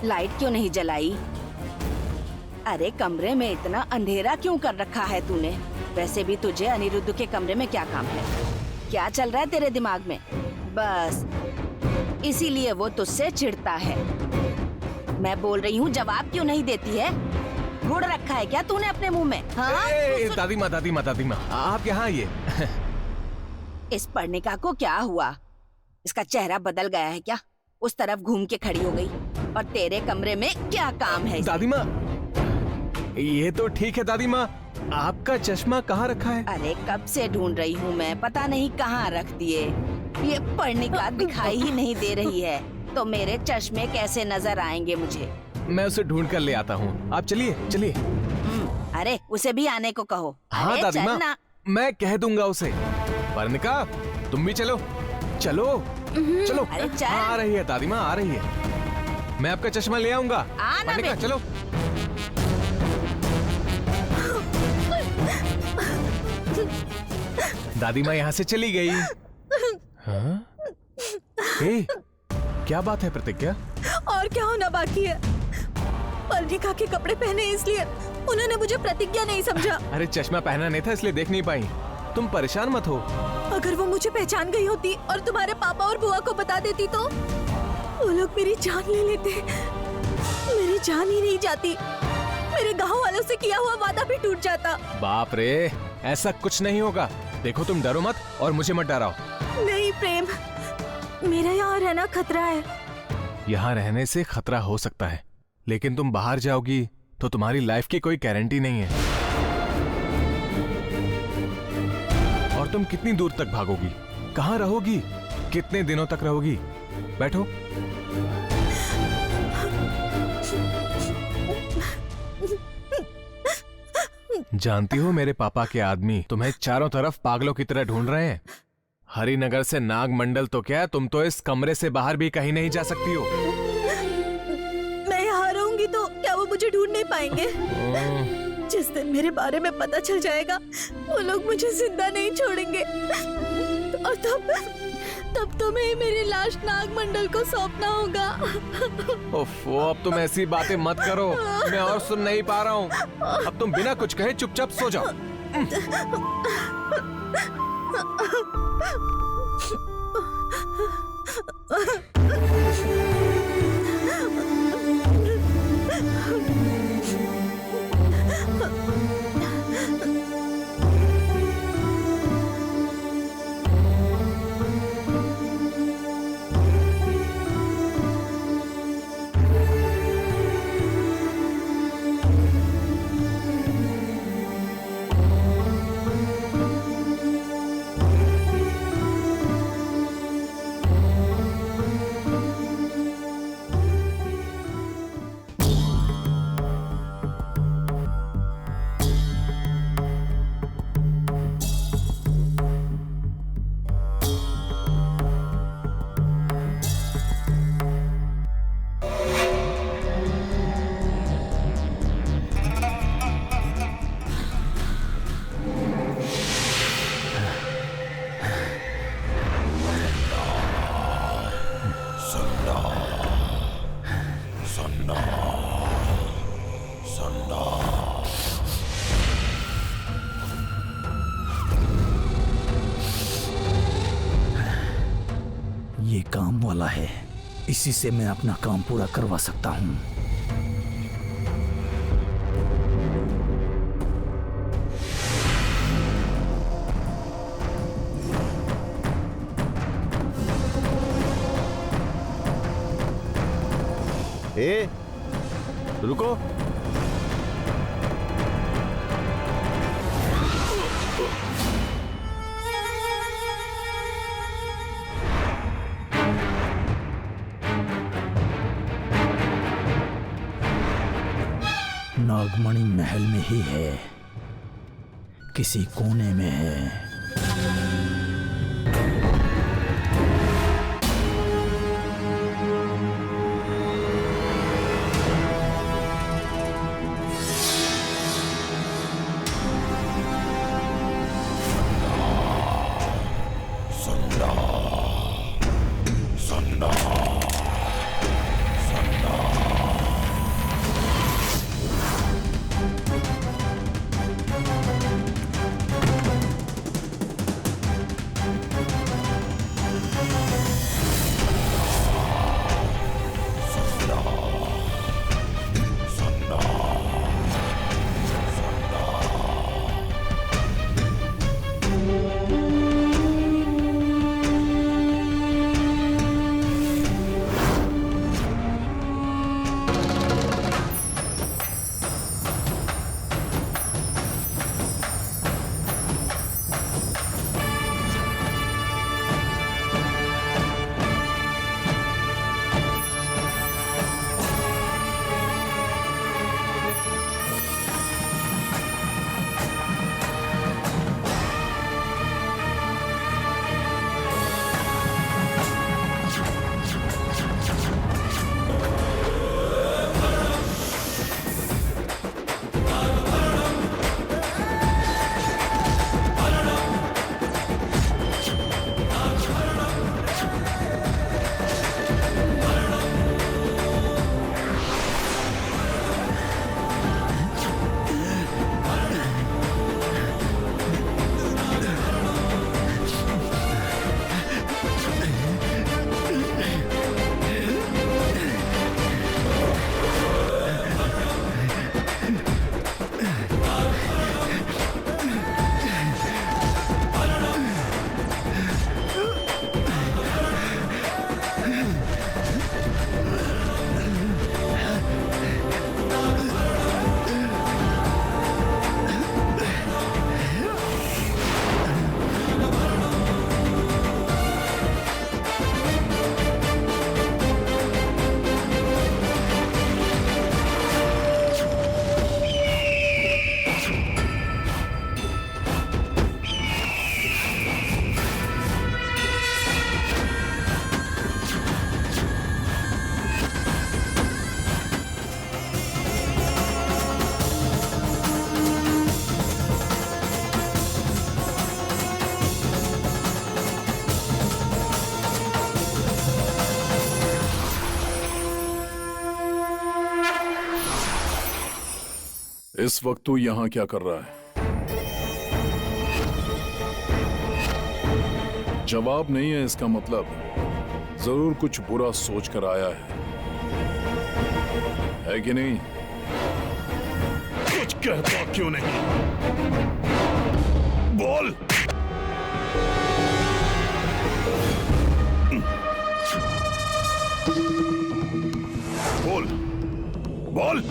Light क्यों नहीं जलाई? अरे कमरे में इतना अंधेरा क्यों कर रखा है तूने? वैसे भी तुझे अनिरुद्ध के कमरे में क्या काम है? क्या चल रहा है तेरे दिमाग में? बस इसीलिए वो तुझसे चिढ़ता है। मैं बोल रही हूँ, जवाब क्यों नहीं देती है? घोड़ रखा है क्या तूने अपने मुंह में? हाँ? दादी माँ, आप यहाँ आइए। इस पर्णिका को क्या हुआ? इसका चेहरा बदल गया है क्या? उस तरफ घूम के खड़ी हो गई। और तेरे कमरे में क्या काम है? दादी माँ, ये तो ठीक है दादी माँ, आपका चश्मा कहाँ रखा है? अरे कब से ढूंढ रही हूँ मैं, पता नहीं कहाँ रख दिए। ये पर्णिका दिखाई ही नहीं दे रही है, तो मेरे चश्मे कैसे नजर आएंगे मुझे? मैं उसे ढूंढ कर ले आता हूँ, आप चलिए चलिए। अरे उसे भी आने को कहो। हाँ अरे दादी माँ, चलना। मैं कह दूंगा उसे। पर्णिका, तुम भी चलो चलो चलो। अरे चल। हाँ, आ रही है दादी माँ, आ रही है। मैं आपका चश्मा ले आऊंगा। आना पर्णिका बेटी। चलो। दादी माँ यहाँ से चली गई। हाँ? ए, क्या बात है प्रतिज्ञा? और क्या होना बाकी है? पर्णिका के कपड़े पहने इसलिए उन्होंने मुझे प्रतिज्ञा नहीं समझा। अरे चश्मा पहना नहीं था इसलिए देख नहीं पाई। तुम परेशान मत हो। अगर वो मुझे पहचान गई होती और तुम्हारे पापा और बुआ को बता देती तो वो लोग मेरी जान ले लेते। मेरी जान ही नहीं जाती, मेरे गांव वालों से किया हुआ वादा भी टूट जाता। बाप रे, ऐसा कुछ नहीं होगा। देखो तुम डरो मत और मुझे मत डराओ। नहीं प्रेम, मेरा यहाँ रहना खतरा है। यहाँ रहने से खतरा हो सकता है, लेकिन तुम बाहर जाओगी तो तुम्हारी लाइफ की कोई गारंटी नहीं है। और तुम कितनी दूर तक भागोगी, कहाँ रहोगी, कितने दिनों तक रहोगी? बैठो। जानती हो मेरे पापा के आदमी तुम्हें चारों तरफ पागलों की तरह ढूंढ रहे हैं। हरिनगर से नागमंडल तो क्या, तुम तो इस कमरे से बाहर भी कहीं नहीं जा सकती हो। मैं यहाँ रहूंगी तो क्या वो मुझे ढूंढ नहीं पाएंगे? जिस दिन मेरे बारे में पता चल जाएगा वो लोग मुझे जिंदा नहीं छोड़ेंगे। और तब तुम्हें मेरी लाश नागमंडल को सौंपना होगा। ओफो, अब तुम ऐसी बातें मत करो, मैं और सुन नहीं पा रहा हूँ। अब तुम बिना कुछ कहे चुपचाप सो जाओ। ये काम वाला है, इसी से मैं अपना काम पूरा करवा सकता हूँ। ए, रुको। नागमणि महल में ही है, किसी कोने में है। इस वक्त तू यहाँ क्या कर रहा है? जवाब नहीं है इसका मतलब जरूर कुछ बुरा सोच कर आया है कि नहीं? कुछ कहता क्यों नहीं? बोल। बोल बोल,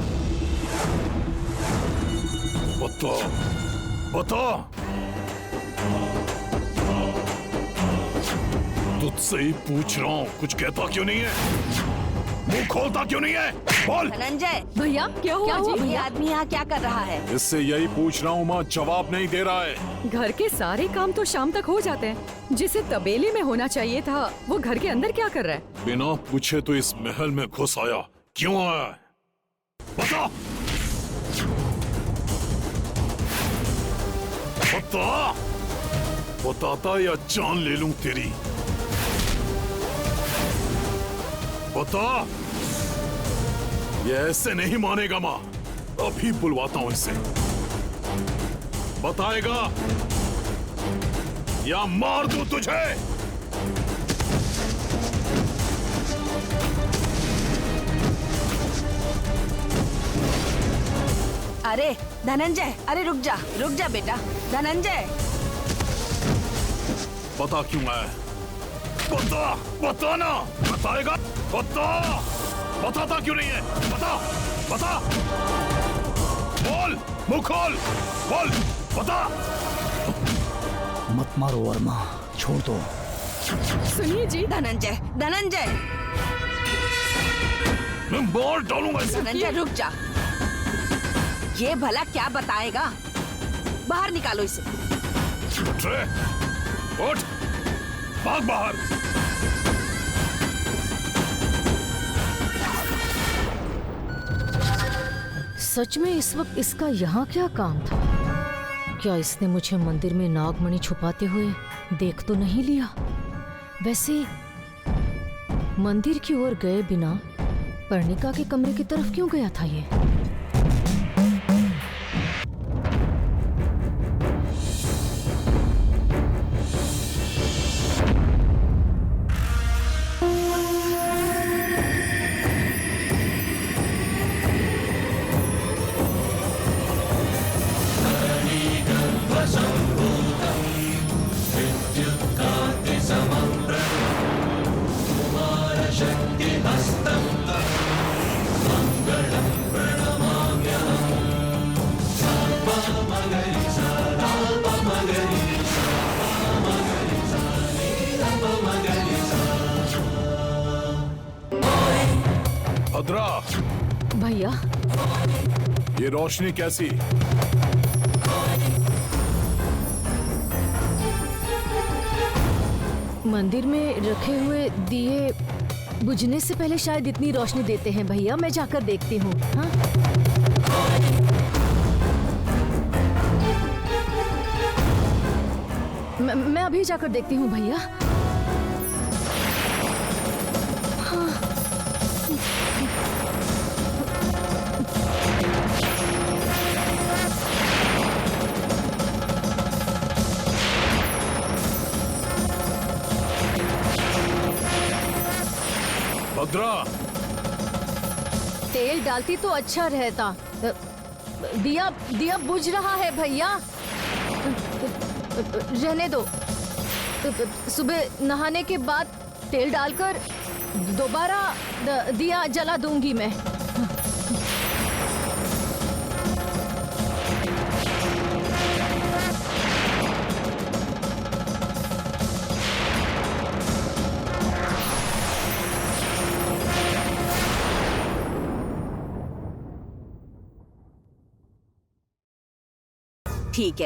बता बता। तुझसे ही पूछ रहा हूँ, कुछ कहता क्यों नहीं है? मुंह खोलता क्यों नहीं है? बोल। धनंजय, भैया क्या हुआ जी? ये आदमी यहाँ क्या कर रहा है? इससे यही पूछ रहा हूँ माँ, जवाब नहीं दे रहा है। घर के सारे काम तो शाम तक हो जाते हैं, जिसे तबेले में होना चाहिए था वो घर के अंदर क्या कर रहा है? बिना पूछे तो इस महल में घुस आया, क्यों आया है? बता बता, बताता या जान ले लूं तेरी? बता। ये ऐसे नहीं मानेगा माँ, अभी बुलवाता हूं इसे। बताएगा या मार दूं तुझे? अरे धनंजय, अरे रुक जा बेटा। धनंजय, बता क्यों आया? बता, बताना। बताएगा? बता। बताता क्यों नहीं है? बता बता, बोल, मुंह खोल, बोल, बता। मत मारो वर्मा, छोड़ दो। सुनिए जी। धनंजय, मैं मार डालूंगा इसे। धनंजय रुक जा। ये भला क्या बताएगा? बाहर निकालो इसे। उठ रे, उठ, भाग बाहर। सच में इस वक्त इसका यहाँ क्या काम था? क्या इसने मुझे मंदिर में नागमणि छुपाते हुए देख तो नहीं लिया? वैसे मंदिर की ओर गए बिना पर्णिका के कमरे की तरफ क्यों गया था ये? भद्रा, भैया, ये रोशनी कैसी? मंदिर में रखे हुए दिए बुझने से पहले शायद इतनी रोशनी देते हैं भैया। मैं जाकर देखती हूँ। हाँ? मैं अभी जाकर देखती हूँ भैया। भद्रा, तेल डालती तो अच्छा रहता। दिया बुझ रहा है भैया। रहने दो। सुबह नहाने के बाद तेल डालकर दोबारा दिया जला दूंगी मैं।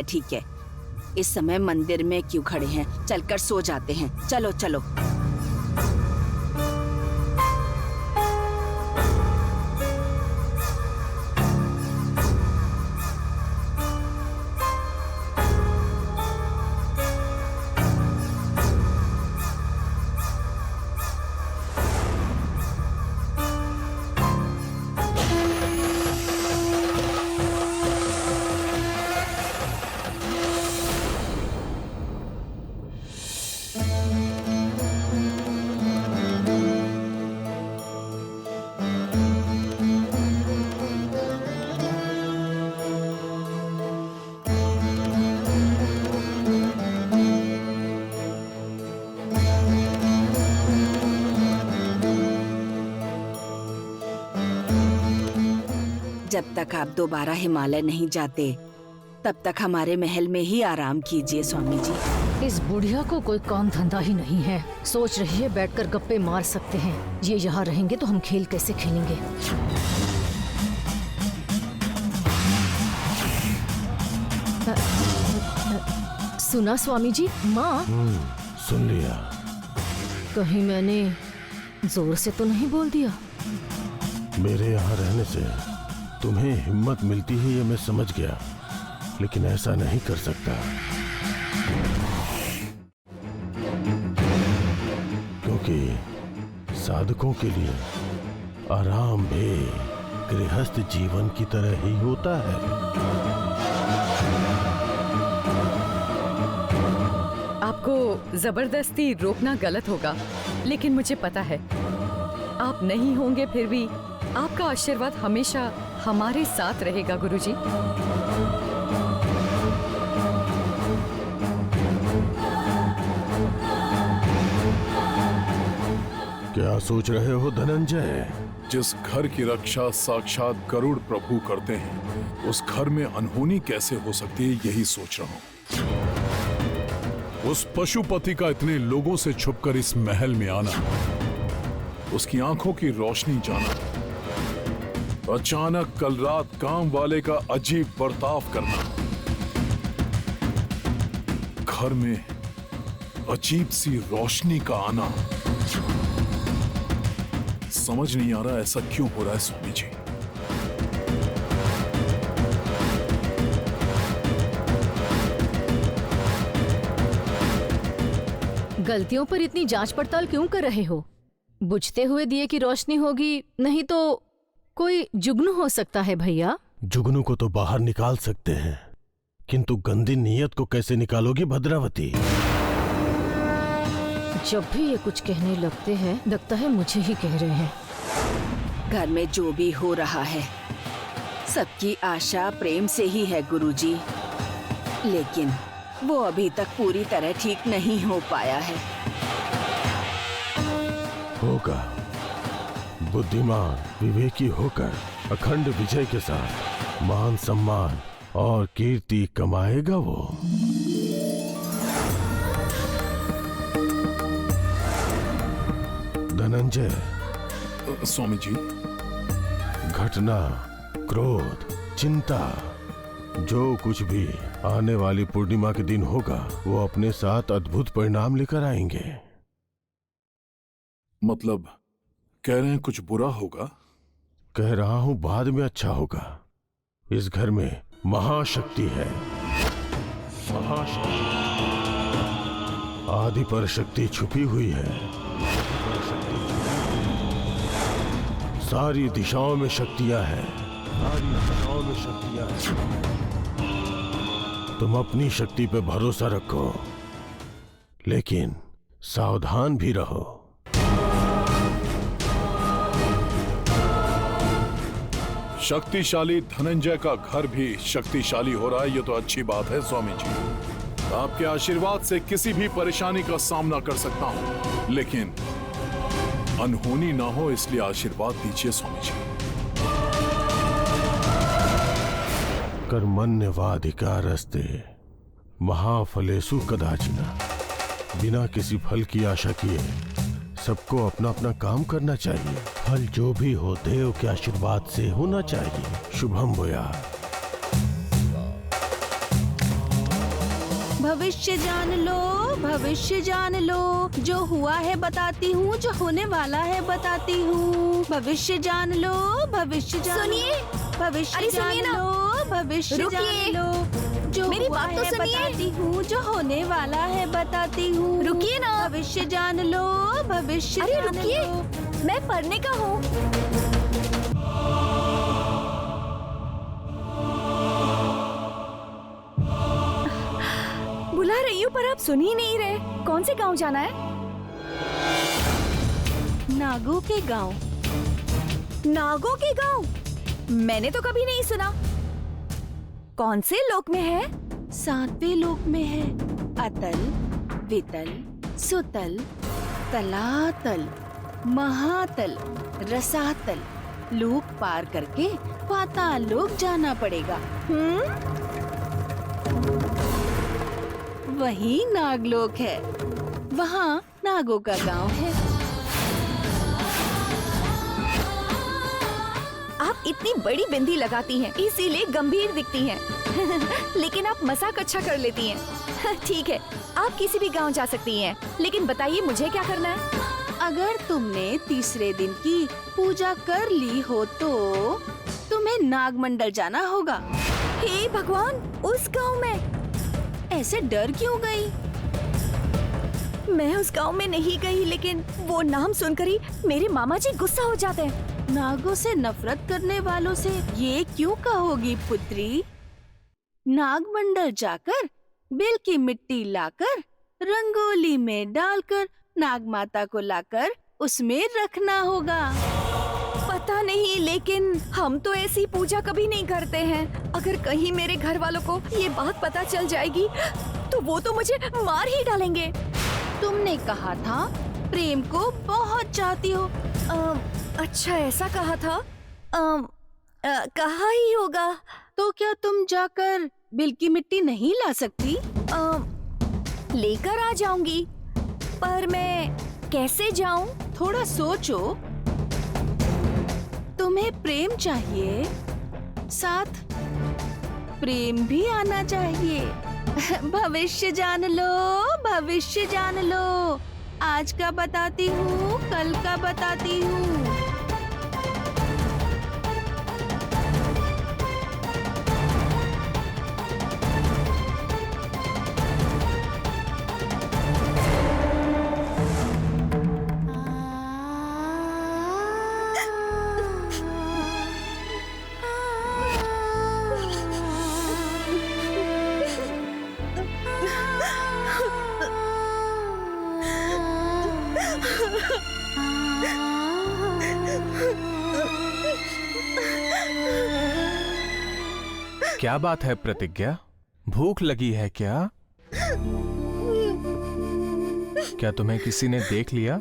ठीक है। इस समय मंदिर में क्यों खड़े हैं? चलकर सो जाते हैं। चलो चलो। जब तक आप दोबारा हिमालय नहीं जाते तब तक हमारे महल में ही आराम कीजिए स्वामी जी। इस बुढ़िया को कोई काम धंधा ही नहीं है। सोच रही है बैठकर गप्पे मार सकते हैं। ये यहाँ रहेंगे तो हम खेल कैसे खेलेंगे? सुना स्वामी जी, माँ सुन लिया। कहीं मैंने जोर से तो नहीं बोल दिया? मेरे यहाँ रहने से तुम्हें हिम्मत मिलती है ये मैं समझ गया, लेकिन ऐसा नहीं कर सकता क्योंकि साधकों के लिए आराम भी गृहस्थ जीवन की तरह ही होता है। आपको जबरदस्ती रोकना गलत होगा, लेकिन मुझे पता है आप नहीं होंगे फिर भी आपका आशीर्वाद हमेशा हमारे साथ रहेगा गुरुजी। क्या सोच रहे हो धनंजय? जिस घर की रक्षा साक्षात गरुड़ प्रभु करते हैं, उस घर में अनहोनी कैसे हो सकती है, यही सोच रहा हूँ। उस पशुपति का इतने लोगों से छुपकर इस महल में आना, उसकी आंखों की रोशनी जाना, अचानक कल रात काम वाले का अजीब बर्ताव करना, घर में अजीब सी रोशनी का आना, समझ नहीं आ रहा ऐसा क्यों हो रहा है स्वामी जी। गलतियों पर इतनी जांच पड़ताल क्यों कर रहे हो? बुझते हुए दिए की रोशनी होगी, नहीं तो कोई जुगनू हो सकता है भैया। जुगनू को तो बाहर निकाल सकते हैं, किंतु गंदी नीयत को कैसे निकालोगी भद्रावती? जब भी ये कुछ कहने लगते हैं लगता है मुझे ही कह रहे हैं। घर में जो भी हो रहा है सबकी आशा प्रेम से ही है गुरुजी, लेकिन वो अभी तक पूरी तरह ठीक नहीं हो पाया है। होगा, बुद्धिमान विवेकी होकर अखंड विजय के साथ मान सम्मान और कीर्ति कमाएगा वो। धनंजय। स्वामी जी। घटना, क्रोध, चिंता, जो कुछ भी आने वाली पूर्णिमा के दिन होगा वो अपने साथ अद्भुत परिणाम लेकर आएंगे। मतलब कह रहे हैं कुछ बुरा होगा? कह रहा हूं बाद में अच्छा होगा। इस घर में महाशक्ति है, महाशक्ति, आदि पर शक्ति छुपी हुई है। सारी दिशाओं में शक्तियां हैं, सारी दिशाओं में शक्तियां हैं। तुम अपनी शक्ति पे भरोसा रखो, लेकिन सावधान भी रहो। शक्तिशाली धनंजय का घर भी शक्तिशाली हो रहा है, ये तो अच्छी बात है स्वामी जी। आपके आशीर्वाद से किसी भी परेशानी का सामना कर सकता हूं, लेकिन अनहोनी ना हो इसलिए आशीर्वाद दीजिए स्वामी जी। कर्मण्यवाधिकारस्ते महाफलेषु कदाचन। बिना किसी फल की आशा किए सबको अपना अपना काम करना चाहिए। फल जो भी हो देव के आशीर्वाद से होना चाहिए। शुभम भूयात्। भविष्य जान लो, भविष्य जान लो, जो हुआ है बताती हूँ, जो होने वाला है बताती हूँ। भविष्य जान लो, भविष्य जान लो, भविष्य जान लो, भविष्य जान लो, जो मेरी हुआ बात तो है सुनिए। बताती हूँ, जो होने वाला है बताती हूँ। रुकिए ना। भविष्य जान लो, भविष्य अरे जान रुकिए, लो। मैं पढ़ने का हूँ। बुला रही हूँ पर आप सुन ही नहीं रहे। कौन से गांव जाना है? नागों के गांव। नागों के गांव? मैंने तो कभी नहीं सुना। कौन से लोक में है? 7वें लोक में है। अतल, वितल, सुतल, तलातल, महातल, रसातल, लूप पार करके पाताल लोक जाना पड़ेगा। वही नागलोक है, वहाँ नागों का गांव है। आप इतनी बड़ी बिंदी लगाती हैं, इसीलिए गंभीर दिखती हैं। लेकिन आप मजाक अच्छा कर लेती हैं। ठीक है, आप किसी भी गांव जा सकती हैं, लेकिन बताइए मुझे क्या करना है? अगर तुमने तीसरे दिन की पूजा कर ली हो तो तुम्हें नागमंडल जाना होगा। हे भगवान, उस गांव में? ऐसे डर क्यों गई? मैं उस गांव में नहीं गई, लेकिन वो नाम सुनकर ही मेरे मामा जी गुस्सा हो जाते हैं। नागों से नफरत करने वालों से ये क्यों कहोगी पुत्री? नागमंडल जाकर बेल की मिट्टी लाकर रंगोली में डालकर नाग माता को लाकर उसमें रखना होगा। पता नहीं, लेकिन हम तो ऐसी पूजा कभी नहीं करते हैं। अगर कहीं मेरे घर वालों को ये बात पता चल जाएगी तो वो तो मुझे मार ही डालेंगे। तुमने कहा था प्रेम को बहुत चाहती हो। अच्छा, ऐसा कहा था? कहा ही होगा। तो क्या तुम जाकर बिल की मिट्टी नहीं ला सकती? लेकर आ जाऊंगी, पर मैं कैसे जाऊं? थोड़ा सोचो। तुम्हें प्रेम चाहिए, साथ प्रेम भी आना चाहिए। भविष्य जान लो, भविष्य जान लो। आज का बताती हूँ, कल का बताती हूँ। क्या बात है प्रतिज्ञा, भूख लगी है क्या? क्या तुम्हें किसी ने देख लिया?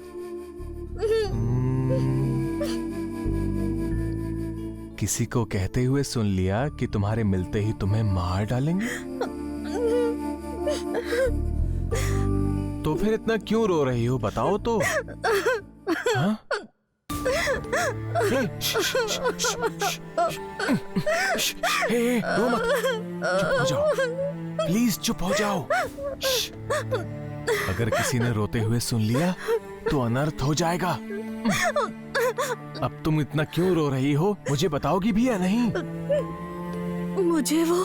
किसी को कहते हुए सुन लिया कि तुम्हारे मिलते ही तुम्हें मार डालेंगे? तो फिर इतना क्यों रो रही हो, बताओ तो। हाँ? रो मत, चुप हो जाओ, प्लीज चुप हो जाओ। अगर किसी ने रोते हुए सुन लिया तो अनर्थ हो जाएगा। अब तुम इतना क्यों रो रही हो, मुझे बताओगी भी या नहीं? मुझे वो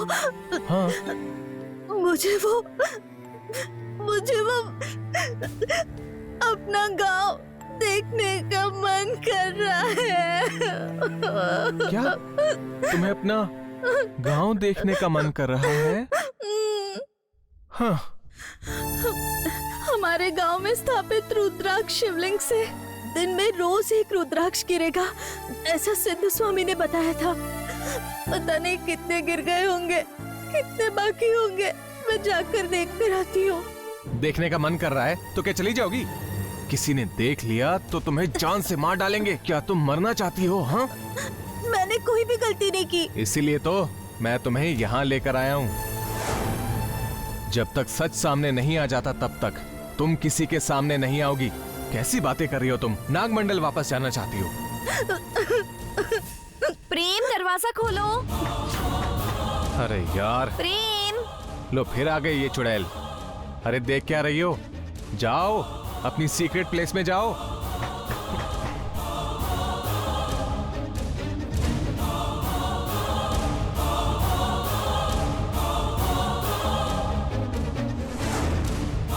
अपना गांव देखने का मन कर रहा है। क्या तुम्हें अपना गांव देखने का मन कर रहा है? हाँ। हमारे गांव में स्थापित रुद्राक्ष शिवलिंग से दिन में रोज एक रुद्राक्ष गिरेगा, ऐसा सिद्ध स्वामी ने बताया था। पता नहीं कितने गिर गए होंगे, कितने बाकी होंगे। मैं जाकर देख कर आती हूँ। देखने का मन कर रहा है तो क्या चली जाओगी? किसी ने देख लिया तो तुम्हें जान से मार डालेंगे। क्या तुम मरना चाहती हो? हाँ, मैंने कोई भी गलती नहीं की। इसीलिए तो मैं तुम्हें यहाँ लेकर आया हूँ। जब तक सच सामने नहीं आ जाता तब तक तुम किसी के सामने नहीं आओगी। कैसी बातें कर रही हो तुम? नागमंडल वापस जाना चाहती हो? प्रेम, दरवाजा खोलो। अरे यार, प्रेम। लो फिर आ गई ये चुड़ैल। अरे देख क्या रही हो? जाओ अपनी सीक्रेट प्लेस में जाओ।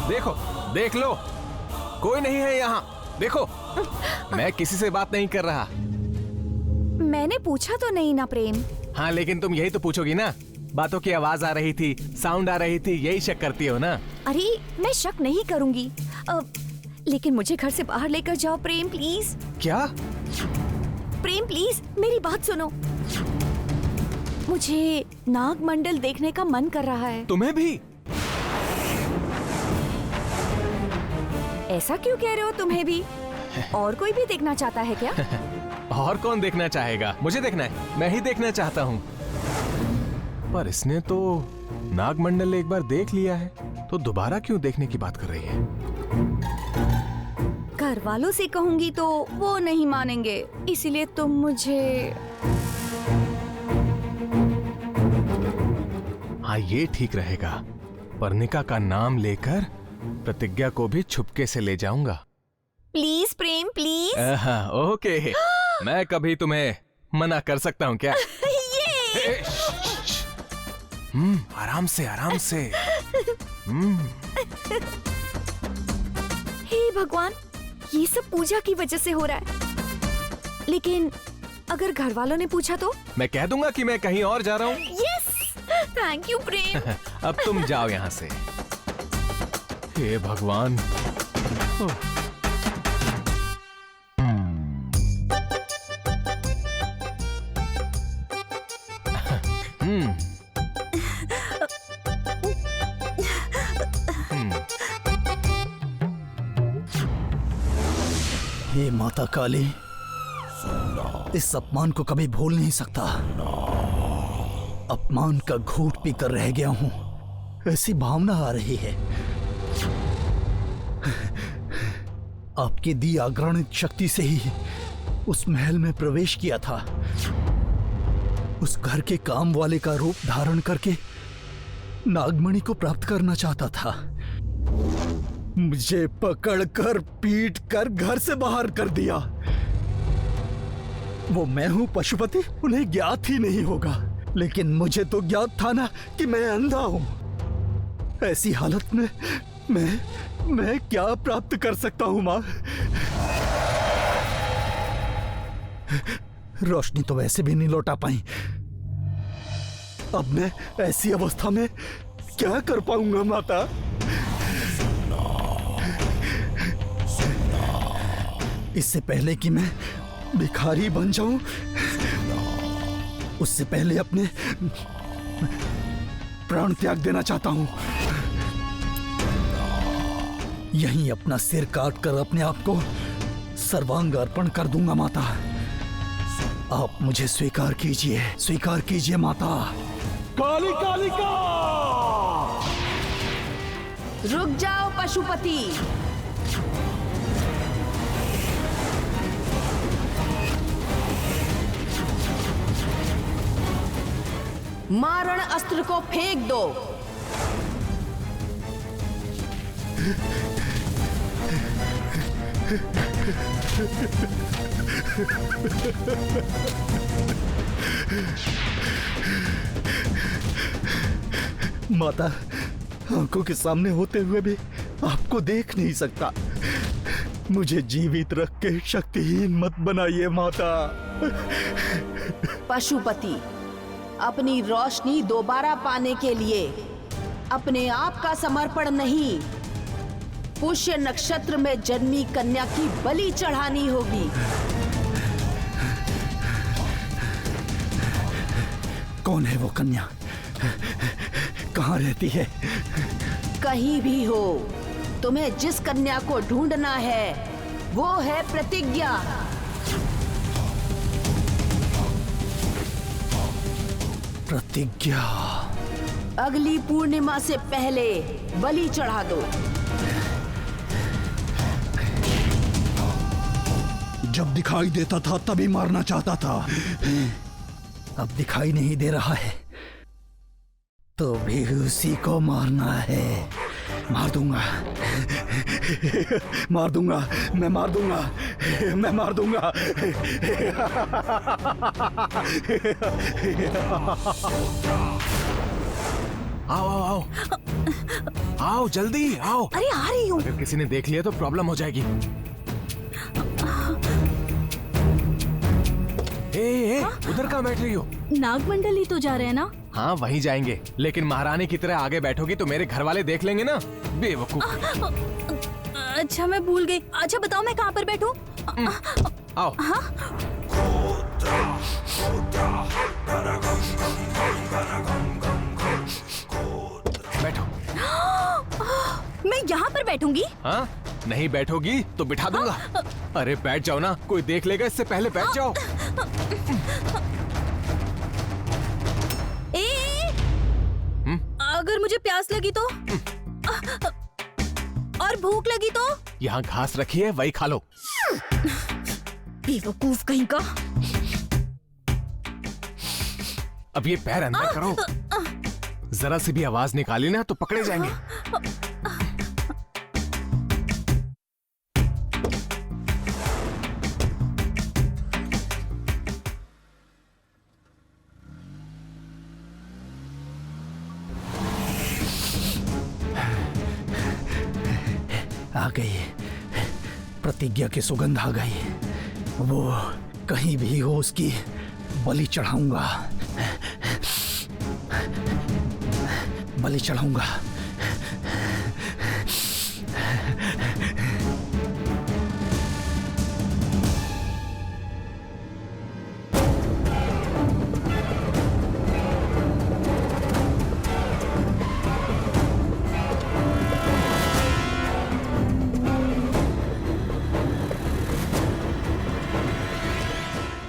देखो, देख लो, कोई नहीं है यहाँ। देखो, मैं किसी से बात नहीं कर रहा। मैंने पूछा तो नहीं ना प्रेम। हाँ, लेकिन तुम यही तो पूछोगी ना। बातों की आवाज आ रही थी, साउंड आ रही थी, यही शक करती हो ना? अरे मैं शक नहीं करूंगी, लेकिन मुझे घर से बाहर लेकर जाओ प्रेम, प्लीज। क्या? प्रेम प्लीज, मेरी बात सुनो। मुझे नागमंडल देखने का मन कर रहा है। तुम्हें भी? ऐसा क्यों कह रहे हो? तुम्हें भी? और कोई भी देखना चाहता है क्या? और कौन देखना चाहेगा? मुझे देखना है, मैं ही देखना चाहता हूँ। पर इसने तो नागमंडल एक बार देख लिया है, तो दोबारा क्यों देखने की बात कर रही है? घर वालों से कहूंगी तो वो नहीं मानेंगे, इसीलिए तुम मुझे। हाँ, ये ठीक रहेगा। पर्णिका का नाम लेकर प्रतिज्ञा को भी छुपके से ले जाऊंगा। Please Prem please. ओके। मैं कभी तुम्हें मना कर सकता हूँ क्या? आराम से आराम से। हे भगवान, ये सब पूजा की वजह से हो रहा है। लेकिन अगर घर वालों ने पूछा तो? मैं कह दूंगा कि मैं कहीं और जा रहा हूँ। यस, थैंक यू प्रेम। अब तुम जाओ यहाँ से। हे भगवान। हे माता काली, इस अपमान को कभी भूल नहीं सकता। अपमान का घूंट पीकर रह गया हूं, ऐसी भावना आ रही है। आपकी दी अग्रणित शक्ति से ही उस महल में प्रवेश किया था। उस घर के काम वाले का रूप धारण करके नागमणि को प्राप्त करना चाहता था। मुझे पकड़कर पीट कर घर से बाहर कर दिया। वो मैं हूं पशुपति, उन्हें ज्ञात ही नहीं होगा, लेकिन मुझे तो ज्ञात था ना कि मैं अंधा हूं। ऐसी हालत में मैं क्या प्राप्त कर सकता हूं मां? रोशनी तो वैसे भी नहीं लौटा पाई। अब मैं ऐसी अवस्था में क्या कर पाऊंगा माता? इससे पहले कि मैं भिखारी बन जाऊं, उससे पहले अपने प्राण त्याग देना चाहता हूं। यहीं अपना सिर काट कर अपने आप को सर्वांग अर्पण कर दूंगा माता। आप मुझे स्वीकार कीजिए माता। काली कालिका! रुक जाओ पशुपति। मारण अस्त्र को फेंक दो। माता, आंखों के सामने होते हुए भी आपको देख नहीं सकता। मुझे जीवित रख के शक्तिहीन मत बनाइए माता। पशुपति, अपनी रोशनी दोबारा पाने के लिए अपने आप का समर्पण नहीं, पुष्य नक्षत्र में जन्मी कन्या की बलि चढ़ानी होगी। कौन है वो कन्या? कहाँ रहती है? कहीं भी हो, तुम्हें जिस कन्या को ढूंढना है वो है प्रतिज्ञा। प्रतिज्ञा। अगली पूर्णिमा से पहले बलि चढ़ा दो। जब दिखाई देता था तभी मारना चाहता था, अब दिखाई नहीं दे रहा है तो भी उसी को मारना है। मार दूंगा, मैं मार दूंगा। आओ जल्दी आओ। अरे आ रही हूँ। अगर किसी ने देख लिया तो प्रॉब्लम हो जाएगी। उधर कहाँ बैठ रही हो? नागमंडल ही तो जा रहे हैं ना? हाँ, वहीं जाएंगे, लेकिन महारानी की तरह आगे बैठोगी तो मेरे घर वाले देख लेंगे ना। बेवकूफ। अच्छा, मैं भूल गई। अच्छा बताओ मैं कहाँ पर बैठूं? आओ। बैठो। मैं यहाँ पर बैठूंगी? हाँ, नहीं बैठोगी तो बिठा दूंगा। अरे बैठ जाओ ना, कोई देख लेगा इससे पहले, बैठ जाओ। अगर मुझे प्यास लगी तो और भूख लगी तो? यहाँ घास रखी है, वही खा लो। बेवकूफ कहीं का। अब ये पैर अंदर करो, जरा सी भी आवाज निकाली ना तो पकड़े जाएंगे। आ गई, प्रतिज्ञा की सुगंध आ गई। वो कहीं भी हो उसकी बलि चढ़ाऊंगा, बलि चढ़ाऊंगा।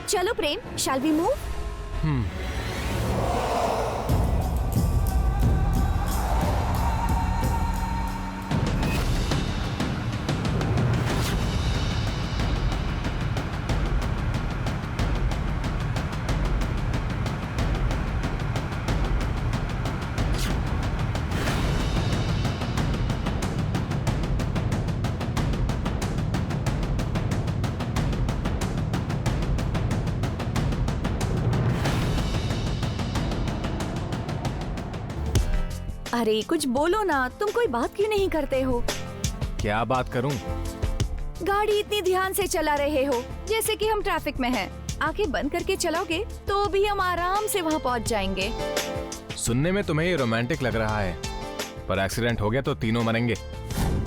चलो प्रेम, शैल वी मूव? अरे कुछ बोलो ना, तुम कोई बात क्यों नहीं करते हो? क्या बात करूं? गाड़ी इतनी ध्यान से चला रहे हो जैसे कि हम ट्रैफिक में हैं। आंखें बंद करके चलाओगे तो भी हम आराम से वहाँ पहुँच जाएंगे। सुनने में तुम्हें ये रोमांटिक लग रहा है, पर एक्सीडेंट हो गया तो तीनों मरेंगे।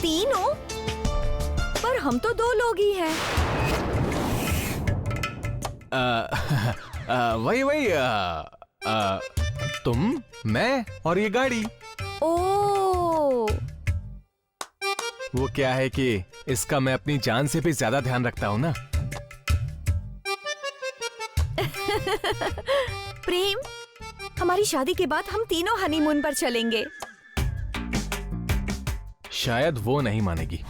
तीनों? पर हम तो 2 लोग ही हैं। वही तुम, मैं और ये गाड़ी। ओह, वो क्या है कि इसका मैं अपनी जान से भी ज्यादा ध्यान रखता हूँ ना। प्रेम, हमारी शादी के बाद हम तीनों हनीमून पर चलेंगे। शायद वो नहीं मानेगी।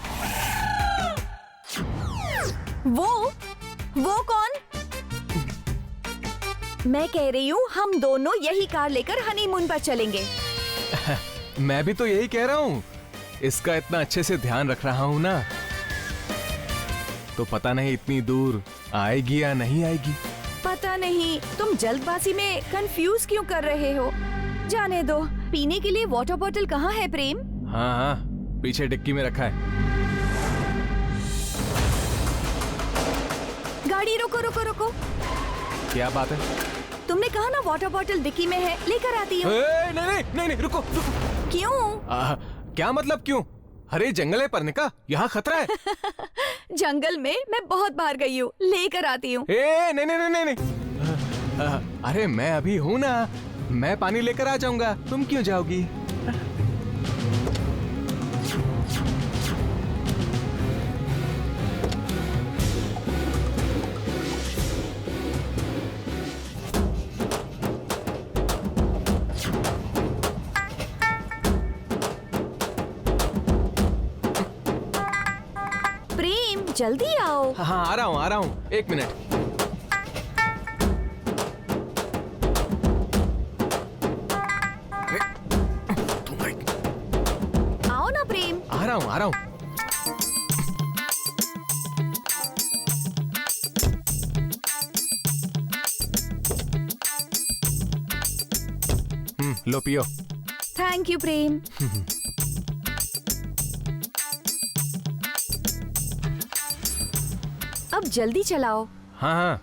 वो कौन? मैं कह रही हूँ हम दोनों यही कार लेकर हनीमून पर चलेंगे। मैं भी तो यही कह रहा हूँ, इसका इतना अच्छे से ध्यान रख रहा हूँ ना, तो पता नहीं इतनी दूर आएगी या नहीं आएगी। पता नहीं, तुम जल्दबाजी में कंफ्यूज क्यों कर रहे हो? जाने दो। पीने के लिए वाटर बॉटल कहाँ है प्रेम? हाँ, पीछे डिक्की में रखा है। गाड़ी रोको रोको रोको। क्या बात है? तुमने कहा ना वाटर बॉटल डिक्की में है, लेकर आती हूँ। नहीं, रुको। क्यों? क्या मतलब क्यों? अरे जंगल है परने का, यहाँ खतरा है। जंगल में मैं बहुत बाहर गई हूँ, लेकर आती हूँ। नहीं। अरे मैं अभी हूँ ना, मैं पानी लेकर आ जाऊंगा, तुम क्यों जाओगी? जल्दी आओ। हाँ, आ रहा हूँ, 1 मिनट। आओ ना प्रेम। आ रहा हूँ। लो पियो। थैंक यू प्रेम। अब जल्दी चलाओ। हाँ।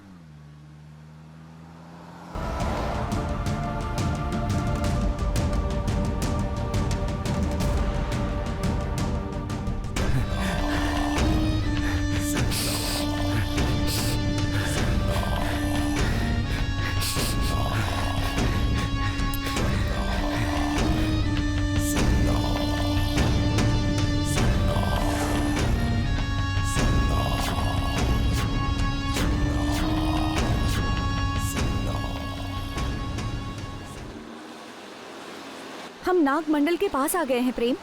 हम नाग मंडल के पास आ गए हैं प्रेम।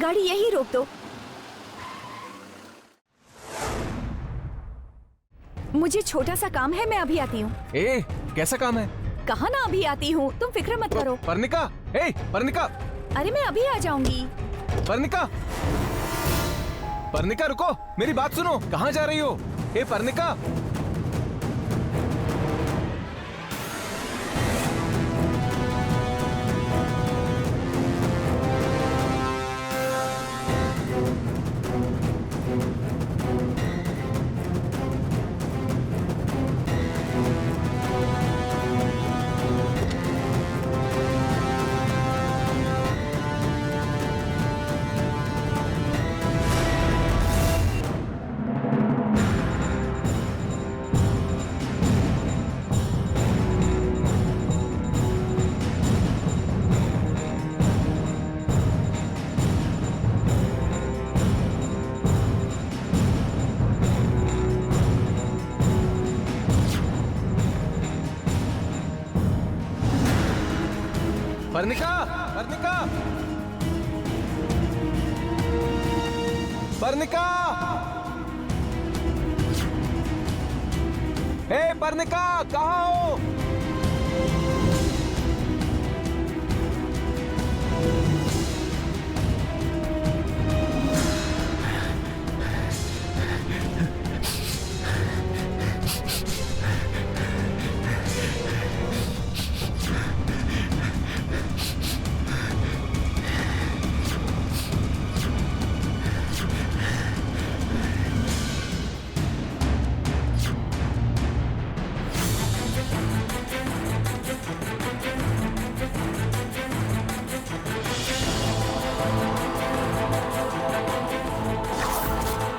गाड़ी यहीं रोक दो। मुझे छोटा सा काम है, मैं अभी आती हूँ। ए, कैसा काम है? कहा ना अभी आती हूँ, तुम फिक्र मत करो। पर्णिका, ए, पर्णिका। अरे मैं अभी आ जाऊंगी। पर्णिका, पर्णिका रुको, मेरी बात सुनो। कहाँ जा रही हो? ए पर्णिका। पर्णिका, पर्णिका, पर्णिका, हे पर्णिका, कहाँ हो?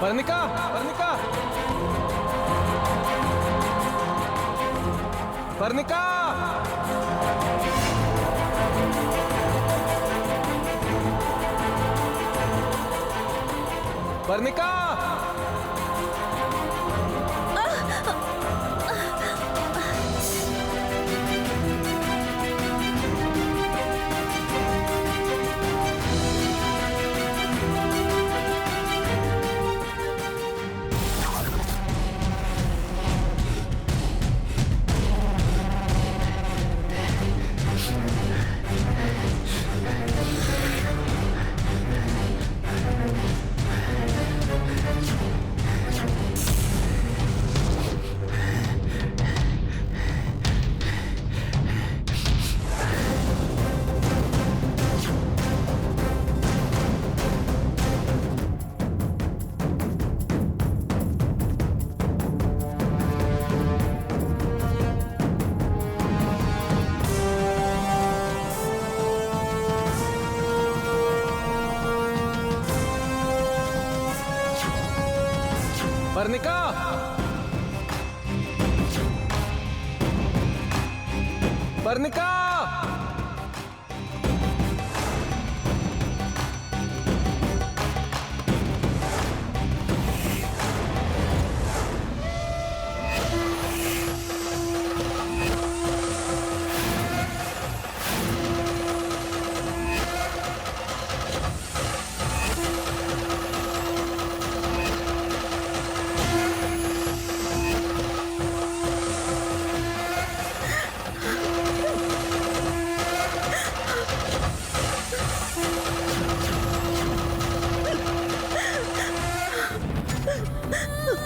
पर्णिका, पर्णिका, पर्णिका, पर्णिका। पर्णिका, पर्णिका,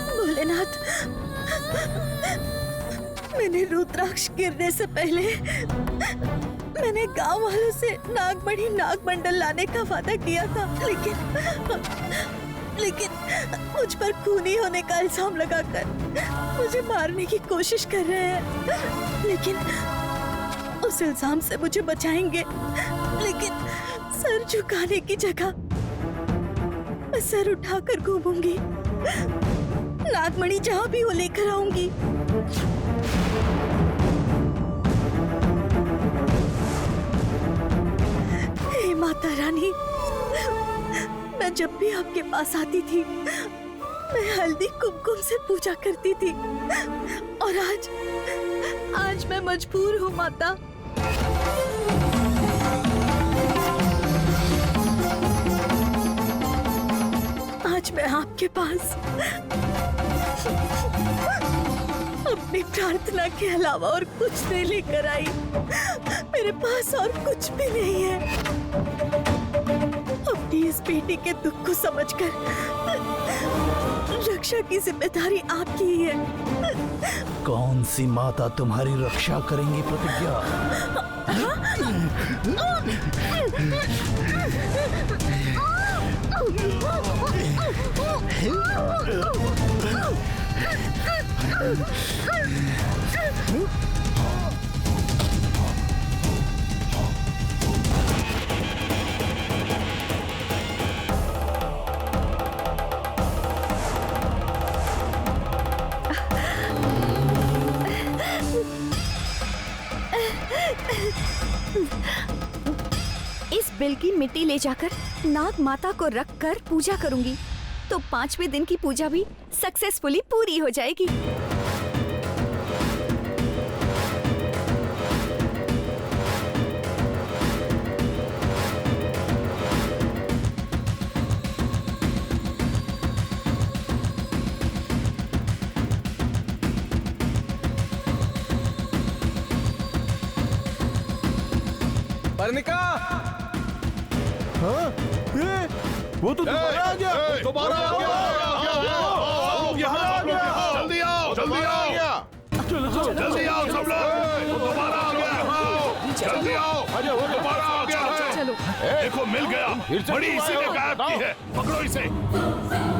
भोलेनाथ, मैंने रुद्राक्ष गिरने से पहले मैंने गांव वालों से नागमणि नागमंडल लाने का वादा किया था, लेकिन मुझ पर खूनी होने का इल्जाम लगाकर मुझे मारने की कोशिश कर रहे हैं। लेकिन उस इल्जाम से मुझे बचाएंगे, लेकिन सर झुकाने की जगह मैं सर उठाकर घूमूंगी। नागमणि जहाँ भी हो लेकर आऊंगी। हे माता रानी, मैं जब भी आपके पास आती थी मैं हल्दी कुमकुम से पूजा करती थी, और आज मैं मजबूर हूँ माता। आज मैं आपके पास अपनी प्रार्थना के अलावा और कुछ नहीं लेकर आई। मेरे पास और कुछ भी नहीं है। अपनी इस बेटी के दुख को समझकर रक्षा की जिम्मेदारी आपकी ही है। कौन सी माता तुम्हारी रक्षा करेंगी प्रतिज्ञा? इस बिल की मिट्टी ले जाकर नाग माता को रख कर पूजा करूंगी तो 5वें दिन की पूजा भी सक्सेसफुली पूरी हो जाएगी। पर्णिका, हाँ? वो तो दोबारा आ गया। दोबारा आ गया। यहाँ आ गया। जल्दी आओ, जल्दी आओ। चलो जल्दी आओ सब लोग। वो दोबारा आ गया। जल्दी आओ। वो दोबारा आ गया है। चलो देखो मिल गया। बड़ी इसी ने गायब की है। पकड़ो इसे।